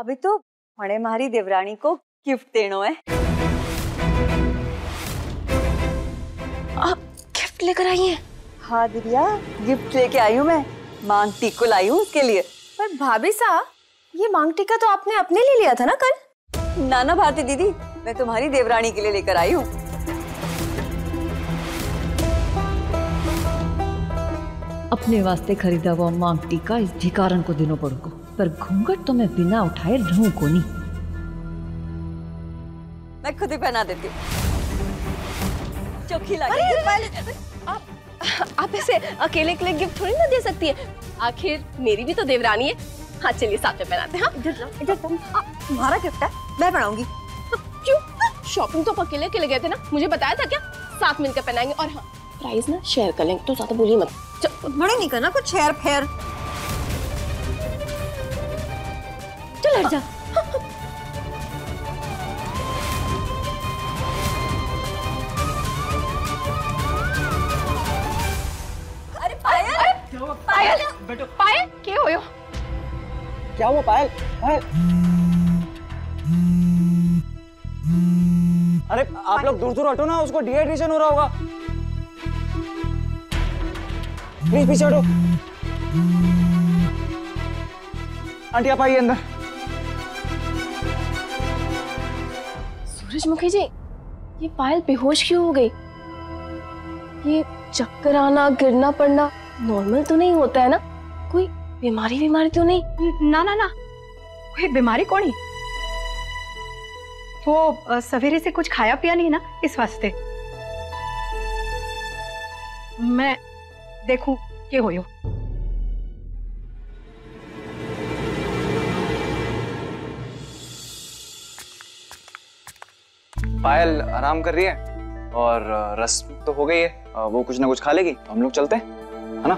अभी तो मणे मारी देवरानी को गिफ्ट देनो है। आप गिफ्ट लेकर आई हैं? हाँ दिव्या, गिफ्ट लेके आई हूँ मैं। मांग टीको लाई हूँ उसके लिए। पर भाभी साहब, ये मांग टीका तो आपने अपने लिए लिया था ना कल? नाना भारती दीदी, मैं तुम्हारी देवरानी के लिए लेकर आई हूँ। अपने वास्ते खरीदा हुआ मांग टीका इस भिखारन को देना पड़ेगा, पर घूंघट तो मैं बिना उठाए रहूं को नहीं। मैं खुद ही पहना देती हूँ। चौकी लगी। अरे आप ऐसे अकेले के लिए गिफ्ट थोड़ी ना दे सकती है, आखिर मेरी भी तो देवरानी है। हाँ चलिए साथ में पहनाते हैं। हाँ इधर तुम्हारा गिफ्ट है, मैं पहनाऊंगी। क्यों? शॉपिंग तो अकेले अकेले गए थे ना, मुझे बताया था क्या? साथ मिलकर पहनाएंगे और हाँ प्राइस ना शेयर कर लेंगे, तो ज्यादा बोलिए मत। बड़े नहीं करना कुछ शेयर फेयर। चल हट जा। अरे पायल, पायल, पायल क्या हो? क्या हुआ पायल? पायल, अरे आप लोग दूर दूर हटो ना, उसको डिहाइड्रेशन हो रहा होगा। प्लीज पीछे हटो। आंटी आप आइए अंदर। सूरजमुखी जी, ये पायल बेहोश क्यों हो गई? ये चक्कर आना, गिरना पड़ना नॉर्मल तो नहीं होता है ना? कोई बीमारी तो नहीं? ना ना ना, कोई बीमारी कौन ही। वो सवेरे से कुछ खाया पिया नहीं ना, इस वास्ते। मैं देखूं के होयो। पायल आराम कर रही है और रस्म तो हो गई है, वो कुछ ना कुछ खा लेगी तो हम लोग चलते हैं, है ना?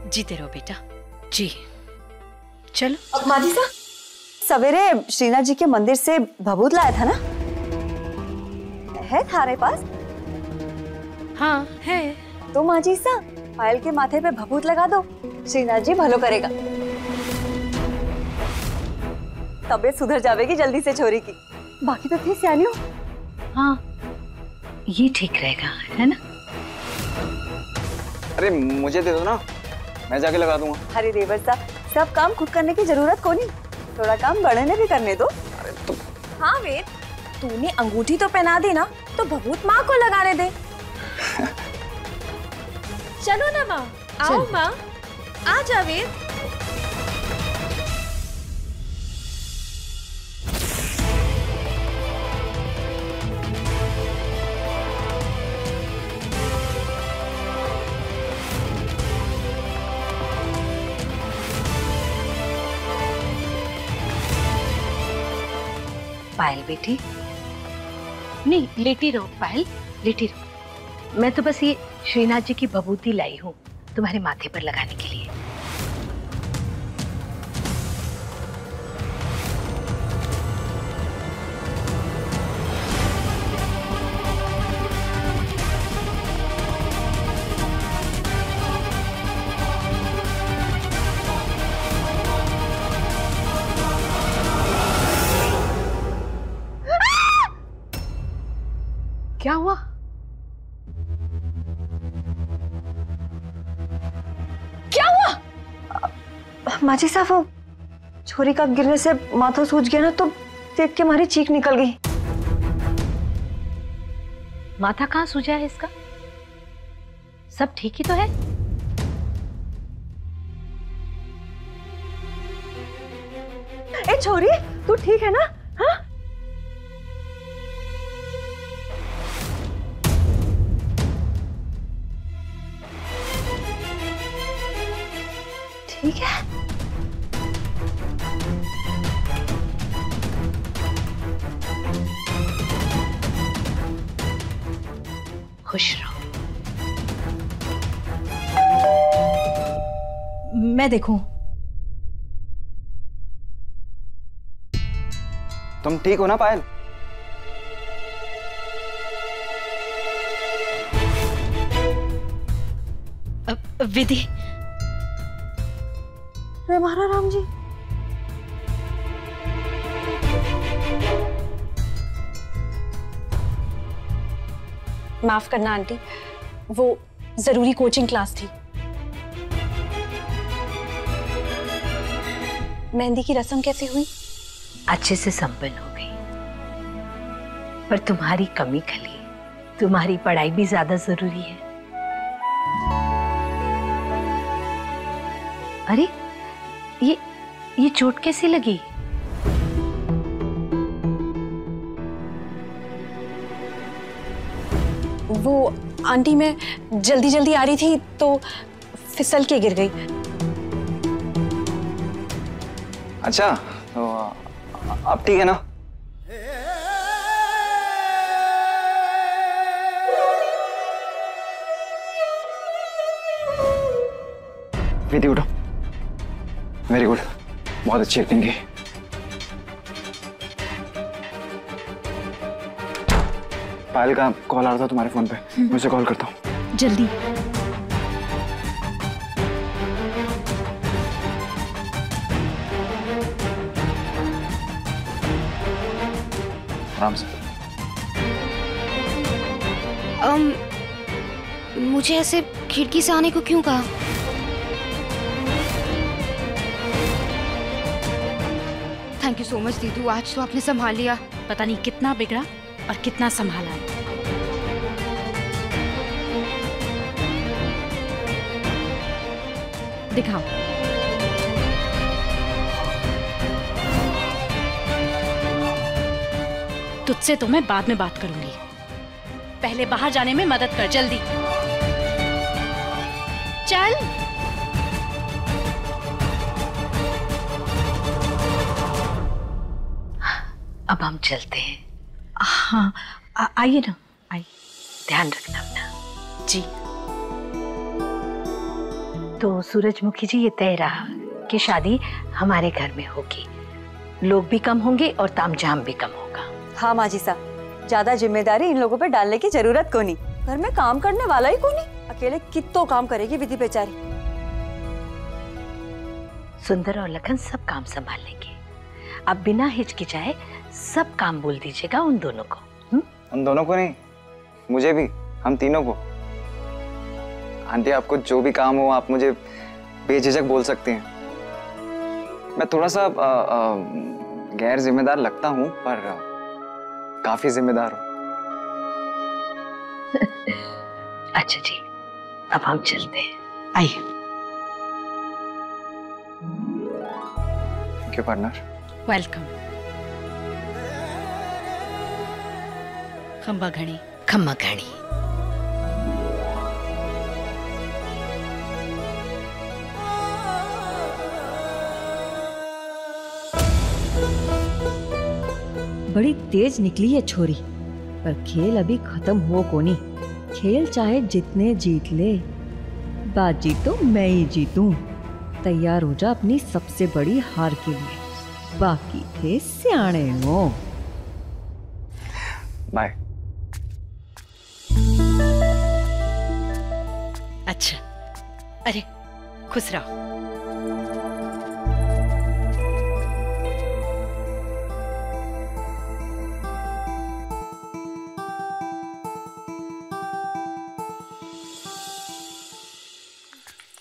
जीते रहो बेटा जी। चलो। अब माजी सा सवेरे श्रीनाथ जी के मंदिर से भभूत लाया था ना, है थारे पास? हाँ है। तो माजी सा पायल के माथे पे भभूत लगा दो, श्रीनाथ जी भलो करेगा। तबीयत सुधर जाएगी जल्दी से छोरी की। बाकी तो थे सियानी हो। हाँ ये ठीक रहेगा, है ना? अरे मुझे दे दो ना, मैं जाके लगा दूंगा। अरे देवर साहब, सब काम खुद करने की जरूरत को नहीं, थोड़ा काम बड़े ने भी करने दो। अरे तो हाँ वेद, तूने अंगूठी तो पहना दी ना, तो भभूत माँ को लगाने दे। चलो ना माँ, आओ माँ, आ जा वेद। पायल बेटी, नहीं लेटी रहो पायल, लेटी रहो। मैं तो बस ये श्रीनाथ जी की भभूति लाई हूँ तुम्हारे माथे पर लगाने के लिए। क्या हुआ? क्या हुआ? माजी साहब, वो छोरी का गिरने से माथा सूज गया ना, तो देख के हमारी चीख निकल गई। माथा कहाँ सूजा है इसका? सब ठीक ही तो है। ए छोरी, तू ठीक है ना? हाँ? ठीक है। खुश रहो। मैं देखूं। तुम ठीक हो ना पायल? विधि, बेमारा राम जी। माफ करना आंटी, वो जरूरी कोचिंग क्लास थी। मेहंदी की रस्म कैसे हुई? अच्छे से संपन्न हो गई, पर तुम्हारी कमी खली। तुम्हारी पढ़ाई भी ज्यादा जरूरी है। अरे ये चोट कैसी लगी? वो आंटी, मैं जल्दी जल्दी आ रही थी तो फिसल के गिर गई। अच्छा, तो अब ठीक है ना? विधि उठो। वेरी गुड, बहुत अच्छी एक्टिंग की। पायल का कॉल आ रहा था तुम्हारे फोन पे, मैं उसे कॉल करता हूँ। जल्दी। आराम से। मुझे ऐसे खिड़की से आने को क्यों कहा? थैंक यू सो मच दीदू, आज तो आपने संभाल लिया। पता नहीं कितना बिगड़ा और कितना संभाला है। दिखाओ। तुझसे तो मैं बाद में बात करूंगी, पहले बाहर जाने में मदद कर, जल्दी चल। अब हम चलते हैं। हाँ, आइए ना, आइए। ध्यान रखना अपना। जी। तो सूरजमुखी जी, ये तय रहा कि शादी हमारे घर में होगी। लोग भी कम होंगे और तामझाम भी कम होगा। हाँ माँ जी साहब, ज्यादा जिम्मेदारी इन लोगों पे डालने की जरूरत को नहीं। घर में काम करने वाला ही को नहीं, अकेले कितो काम करेगी विधि बेचारी। सुंदर और लखन सब काम संभाल लेंगे। अब बिना हिचकिचाए सब काम बोल दीजिएगा उन दोनों को। उन दोनों को नहीं, मुझे भी, हम तीनों को। आंटी, आपको जो भी काम हो आप मुझे बेझिझक बोल सकती हैं। मैं थोड़ा सा गैर जिम्मेदार लगता हूँ, पर काफी जिम्मेदार हूँ। अच्छा जी, अब हम चलते हैं। आइए। Thank you partner. वेलकम। खंबा घड़ी। खम्मा घड़ी। बड़ी तेज निकली है छोरी, पर खेल अभी खत्म हो को नहीं। खेल चाहे जितने जीत ले, बाजी तो मैं ही जीतूं। तैयार हो जा अपनी सबसे बड़ी हार के लिए, बाकी थे सियाने हो। बाय। अच्छा, अरे खुश रहो।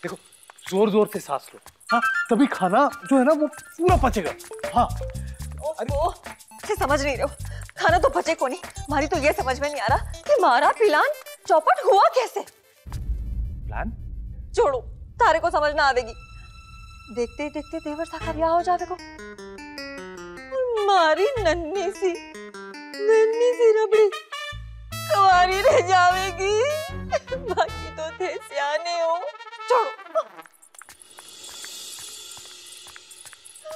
देखो, जोर जोर से सांस लो, हाँ, तभी खाना जो है ना वो पूरा पचेगा। हाँ। अरे समझ नहीं रहे हो, खाना तो बचे को नहीं। हमारी तो ये समझ में नहीं आ रहा कि हमारा प्लान चौपट हुआ कैसे। प्लान? छोड़ो, तारे को समझ ना आवेगी। देखते ही देखते देवर सा का ब्याह हो जाएगा। हमारी नन्ही सी रबड़ी कुंवारी रह जाएगी। बाकी तो थे सियाने हो। छोड़ो।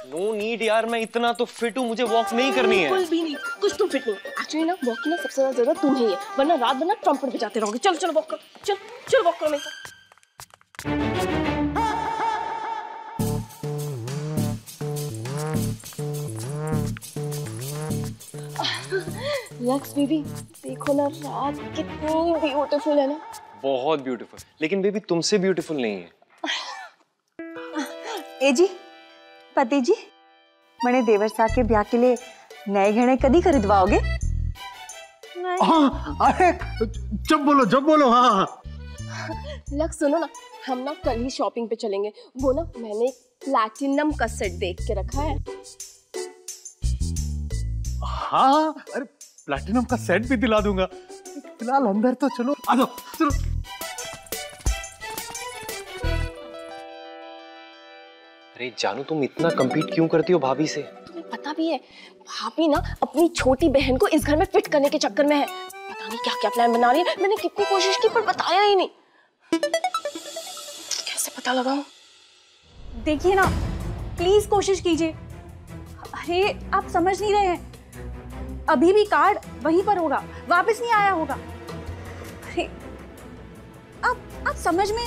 नो नीड यार, मैं इतना तो फिट हूँ, मुझे वॉक नहीं करनी है। बिल्कुल भी नहीं, कुछ तुम फिट नहीं। एक्चुअली ना वॉक की ना सबसे ज्यादा जरूरत तुम्हें ही है, वरना रात भर ना ट्रम्पेट बजाते रहोगे। चलो चलो वॉक करो, चलो चलो वॉक करो मेरे साथ। लक्स बेबी, देखो ना रात कितनी ब्यूटीफुल है ना। बहुत ब्यूटीफुल, लेकिन बेबी तुमसे ब्यूटीफुल नहीं है। ए जी, पति जी, मने देवर साहब के ब्याह के लिए नए गहने कदी खरीदवाओगे? हाँ, अरे जब बोलो हाँ। लक्ष्य सुनो ना, हम ना कल ही शॉपिंग पे चलेंगे। वो ना मैंने एक प्लैटिनम का सेट देख के रखा है। हाँ, अरे प्लैटिनम का सेट भी दिला दूंगा। फिलहाल अंदर तो चलो, आ जाओ, चलो। अरे जानू, तुम इतना कम्पीट क्यों करती हो भाभी से? तुम्हें पता भी है, भाभी ना अपनी छोटी बहन को इस घर में फिट करने के चक्कर में है। पता नहीं क्या क्या प्लान बना रही है। मैंने कितनी कोशिश की पर बताया ही नहीं। कैसे पता लगाऊं? देखिए ना, प्लीज कोशिश कीजिए। अरे आप समझ नहीं रहे हैं, अभी भी कार्ड वहीं पर होगा, वापस नहीं आया होगा। अरे आप समझ में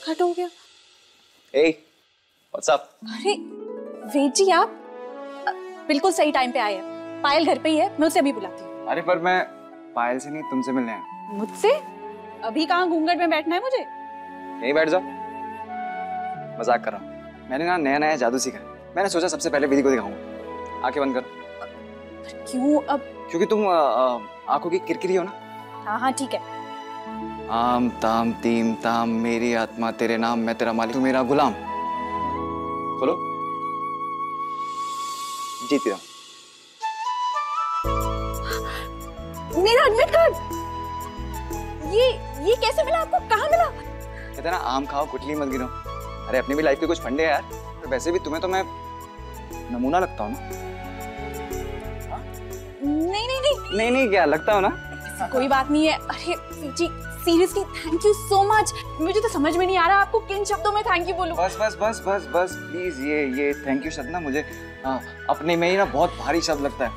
कट हो गया। Hey, what's up? अरे वेद जी, आप बिल्कुल सही टाइम पे आए हैं। पायल घर पे ही है, मैं उसे अभी बुलाती हूँ। अरे पर मैं पायल से नहीं, तुमसे मिलने आया। मुझसे? अभी कहाँ घूंघट में बैठना है मुझे? यहीं बैठ जाओ। मजाक कर रहा हूँ। मैंने ना नया जादू सीखा है। मैंने सोचा सबसे पहले विधि को दिखाऊंगा। आंखें बंद करो। क्यों? अब क्योंकि तुम आंखों की किरकिरी हो ना। हाँ हाँ ठीक है। आम ताम तीम ताम मेरी आत्मा तेरे नाम, मैं तेरा मालिक, तू मेरा गुलाम। खोलो। जीती रहा। मेरा एडमिट कार्ड ये कैसे मिला आपको? कहाँ मिला? कहते ना, आम खाओ गुठली मत गिरो। अरे अपनी भी लाइफ के कुछ फंडे हैं यार। तो वैसे भी तुम्हें तो मैं नमूना लगता हूँ ना। नहीं क्या लगता हो ना? कोई बात नहीं है। अरे जी seriously thank you so much. मुझे तो समझ में नहीं आ रहा आपको किन शब्दों में थैंक यू बोलूं। बस प्लीज ये थैंक यू शब्द ना मुझे अपने में ही ना बहुत भारी शब्द लगता है।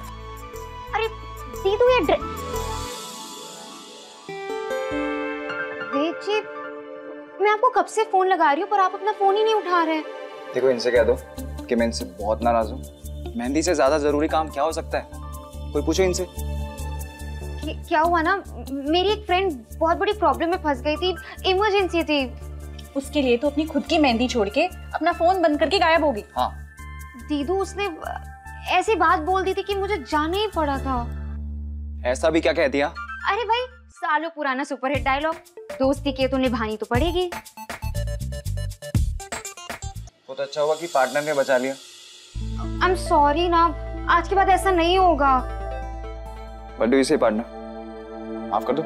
अरे दीदू, ये वेद जी, मैं आपको कब से फोन लगा रही हूँ पर आप अपना फोन ही नहीं उठा रहे हैं। देखो, इनसे कह दो कि मैं इनसे बहुत नाराज हूँ। मेहंदी से ज्यादा जरूरी काम क्या हो सकता है? कोई पूछो इनसे। क्या हुआ ना, मेरी एक फ्रेंड बहुत बड़ी प्रॉब्लम में फंस गई थी, इमरजेंसी थी। उसके लिए तो अपनी खुद की मेहंदी छोड़ के अपना फोन बंद करके गायब होगी। हाँ दीदू, उसने ऐसी बात बोल दी थी कि मुझे जाना ही पड़ा था। ऐसा भी क्या कह दिया? अरे भाई, सालों पुराना सुपरहिट डायलॉग, दोस्ती के तो निभानी तो पड़ेगी। बहुत अच्छा हुआ कि पार्टनर ने बचा लिया। आई एम सॉरी ना, आज के बाद ऐसा नहीं होगा। What do you say, partner? माफ कर दो।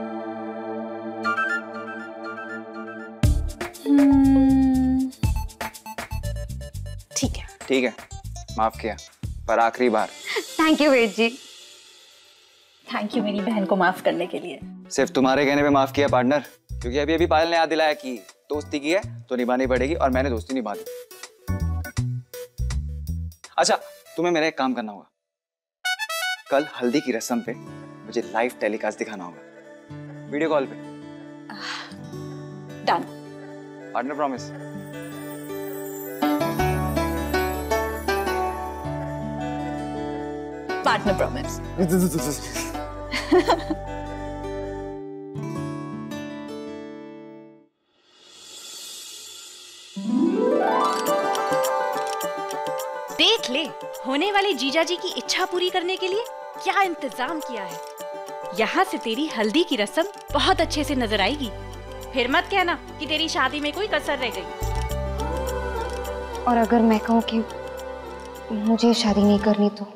ठीक है, माफ किया, पर आखिरी बार। Thank you Ved ji. Thank you मेरी बहन को माफ करने के लिए। सिर्फ तुम्हारे कहने पे माफ किया पार्टनर, क्योंकि अभी पायल ने याद दिलाया कि दोस्ती की है तो निभानी पड़ेगी, और मैंने दोस्ती निभा दी। अच्छा, तुम्हें मेरा एक काम करना होगा। कल हल्दी की रस्म पे मुझे लाइव टेलीकास्ट दिखाना होगा, वीडियो कॉल पे। Done. Partner promise. Partner promise. देख ले, होने वाले जीजा जी की इच्छा पूरी करने के लिए क्या इंतजाम किया है। यहाँ से तेरी हल्दी की रस्म बहुत अच्छे से नजर आएगी। फिर मत कहना कि तेरी शादी में कोई कसर रह गई। और अगर मैं कहूँ कि मुझे शादी नहीं करनी तो?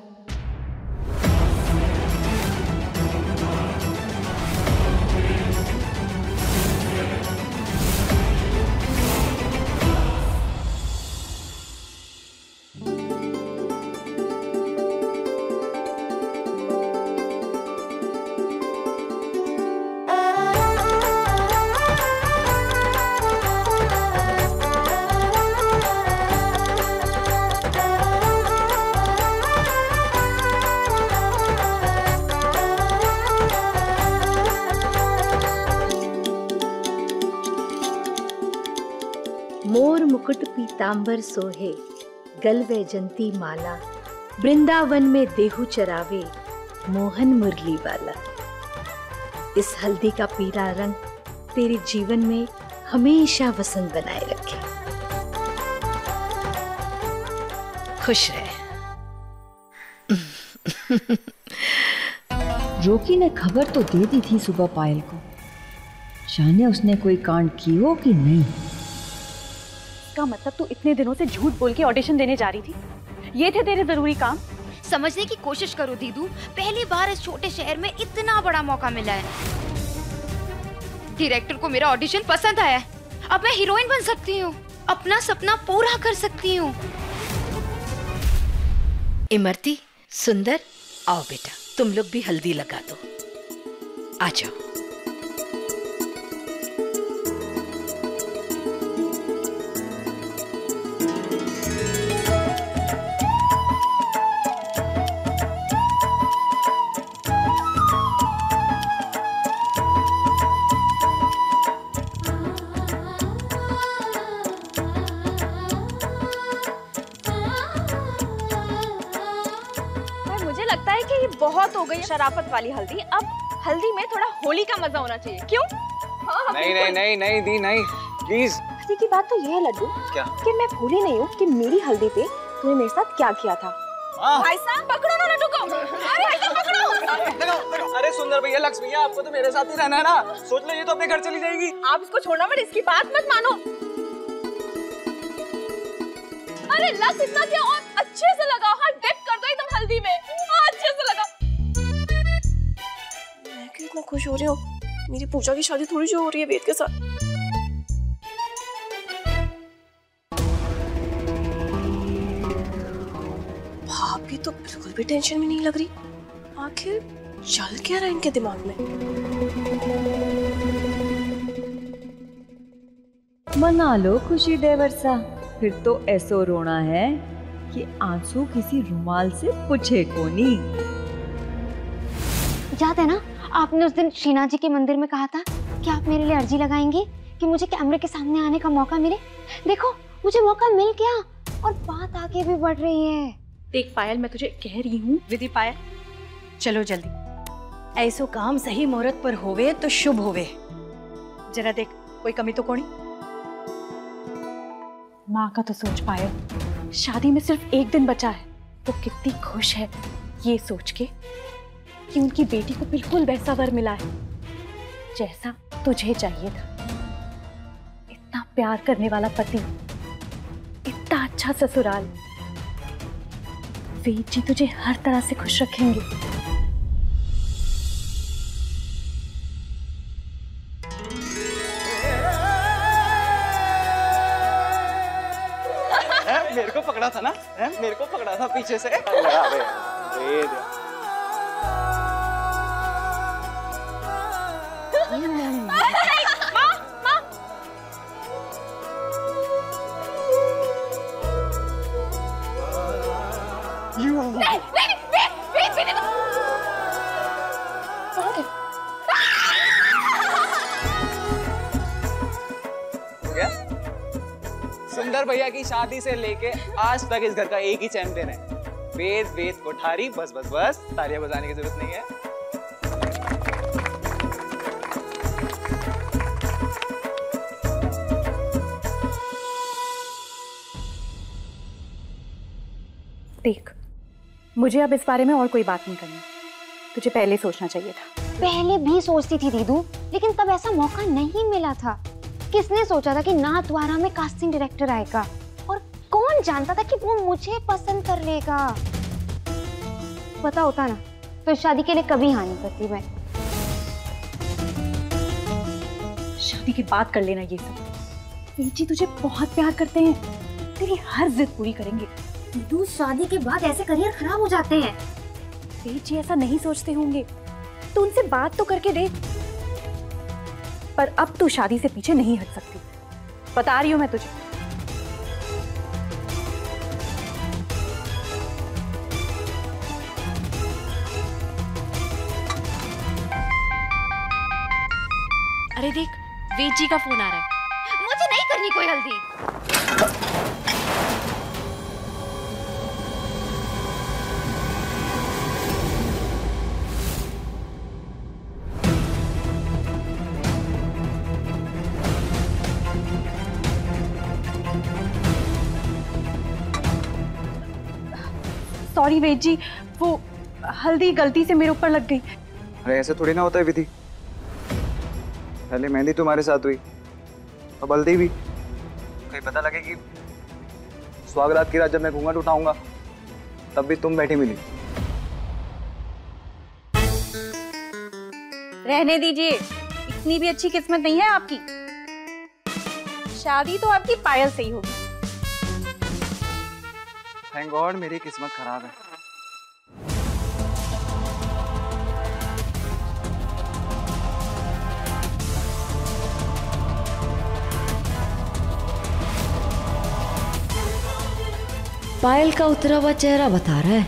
मोर मुकुट पीतांबर सोहे, गल वैजंती माला, वृंदावन में देहु चरावे, मोहन मुरली वाला। इस हल्दी का पीला रंग तेरे जीवन में हमेशा वसंत बनाए रखे। खुश रहे। रोकी ने खबर तो दे दी थी सुबह पायल को, जाने उसने कोई कांड की हो कि नहीं। इसका मतलब तू इतने दिनों से झूठ बोल के ऑडिशन देने जा रही थी? ये थे तेरे जरूरी काम? समझने की कोशिश करो दीदू, पहली बार इस छोटे शहर में इतना बड़ा मौका मिला है। डायरेक्टर को मेरा ऑडिशन पसंद आया है, अब मैं हीरोइन बन सकती हूँ, अपना सपना पूरा कर सकती हूँ। इमरती, सुंदर, आओ बेटा, तुम लोग भी हल्दी लगा दो। आ जाओ। बहुत हो गई शराफत वाली हल्दी, अब हल्दी में थोड़ा होली का मजा होना चाहिए, क्यों? नहीं नहीं नहीं नहीं दी, नहीं प्लीज। हल्दी की बात तो ये है लड्डू, क्या? कि मैं भूली नहीं हूँ कि मेरी हल्दी पे तूने मेरे साथ क्या किया था। भाई साहब पकड़ो ना लड्डू को, अरे भाई साहब पकड़ो। अरे सुंदर भैया, लक्ष्मी भैया, आपको तो मेरे साथ ही रहना है ना, सोच लो ये तो अपने घर चली जाएगी। आप इसको छोड़ना मत, इसकी बात मत मानो। अरे लक्स इतना क्या, और अच्छे से लगाओ, हाँ डिप कर दो एकदम हल्दी में, हाँ अच्छे से लगाओ। मैं क्यों इतना खुश हो रही हूँ? मेरी पूजा की शादी थोड़ी जो हो रही है वेद के साथ। भाभी तो बिल्कुल भी टेंशन में नहीं लग रही, आखिर चल क्या रहा है इनके दिमाग में? मना लो खुशी देवरसा, फिर तो ऐसो रोना है कि आंसू किसी रुमाल से पूछे को नहीं। याद है ना, आपने उस दिन शीना जी के मंदिर में कहा था कि आप मेरे लिए अर्जी लगाएंगी कि मुझे कैमरे के सामने आने का मौका मिले। देखो मुझे मौका मिल गया और बात आगे भी बढ़ रही है। देख पायल, मैं तुझे कह रही हूँ, विधि पायल चलो जल्दी, ऐसो काम सही मुहूर्त पर होवे तो शुभ होवे। जरा देख कोई कमी तो कोनी। माँ का तो सोच पायल, शादी में सिर्फ एक दिन बचा है, वो कितनी खुश है ये सोच के कि उनकी बेटी को बिल्कुल वैसा वर मिला है जैसा तुझे चाहिए था। इतना प्यार करने वाला पति, इतना अच्छा ससुराल, वेद जी तुझे हर तरह से खुश रखेंगे। मेरे को पकड़ा था ना, मेरे को पकड़ा था पीछे से। सुंदर भैया की शादी से लेके आज तक इस घर का एक ही चैंपियन है, वेद वेद कोठारी। बस बस बस, तालियां बजाने की जरूरत नहीं है। देख, मुझे अब इस बारे में और कोई बात नहीं करनी, तुझे पहले सोचना चाहिए था। पहले भी सोचती थी दीदू, लेकिन तब ऐसा मौका नहीं मिला था। किसने सोचा था कि नाथद्वारा में कास्टिंग डायरेक्टर आएगा, और कौन जानता था कि वो मुझे पसंद कर लेगा। पता होता ना तो शादी के लिए कभी हाँ नहीं करती मैं। शादी की बात कर लेना ये सब। वेद जी तुझे बहुत प्यार करते हैं, तेरी हर जिद पूरी करेंगे। दीदू शादी के बाद ऐसे करियर खराब हो जाते हैं। वेद जी ऐसा नहीं सोचते होंगे, तो उनसे बात तो करके देख। पर अब तू शादी से पीछे नहीं हट सकती, बता रही हूं मैं तुझे। अरे देख, वेद जी का फोन आ रहा है। मुझे नहीं करनी कोई हल्दी। सॉरी वेद जी, वो हल्दी गलती से मेरे ऊपर लग गई। अरे ऐसे थोड़ी ना होता है विधि। पहले मेहंदी तुम्हारे साथ हुई, अब हल्दी भी। कहीं पता लगे कि स्वागरात की रात जब मैं घूंघट उठाऊंगा तब भी तुम बैठी मिली। रहने दीजिए, इतनी भी अच्छी किस्मत नहीं है आपकी। शादी तो आपकी पायल से ही होगी। थैंक गॉड मेरी किस्मत खराब है। पायल का उतरा हुआ चेहरा बता रहा है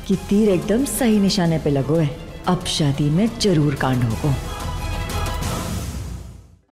कि तीर एकदम सही निशाने पे लगो है। अब शादी में जरूर कांड होगा।